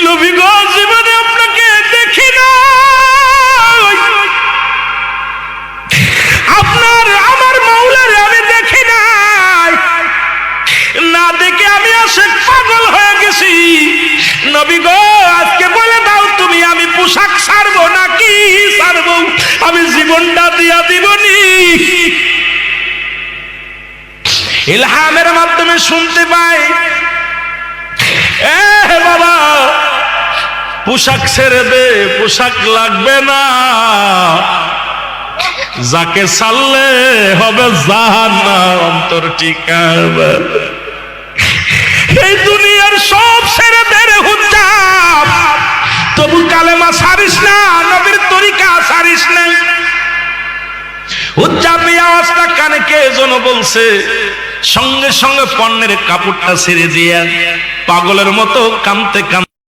নবী গো জীবনে আপনাকে দেখি না, আপনার আমার মাওলার আমি দেখি নাই, না দেখে আমি আশিক পাগল হয়ে গেছি। নবী গো আজকে বলে দাও তুমি আমি পোশাক ছাড়বো নাকি ছাড়বো, আমি জীবনটা দিয়া দিবনি। ইলহামের মাধ্যমে শুনতে পাই, এ বাবা পোশাক ছেড়ে দে, পোশাক লাগবে না, যাকে ছাড়লে হবে জাহান্নাম অন্তর ঠিকানা। এই দুনিয়ার সব ছেড়ে দে রে হুজ্জাব, তবু কালেমা ছাড়িস না, নবীর তরিকা ছাড়িস না। হুজ্জাব এই আওয়াজটা কানে কে যেন বলছে, সঙ্গে সঙ্গে পণ্যের কাপড়টা ছেড়ে দিয়া পাগলের মতো কাঁদতে কাঁদতে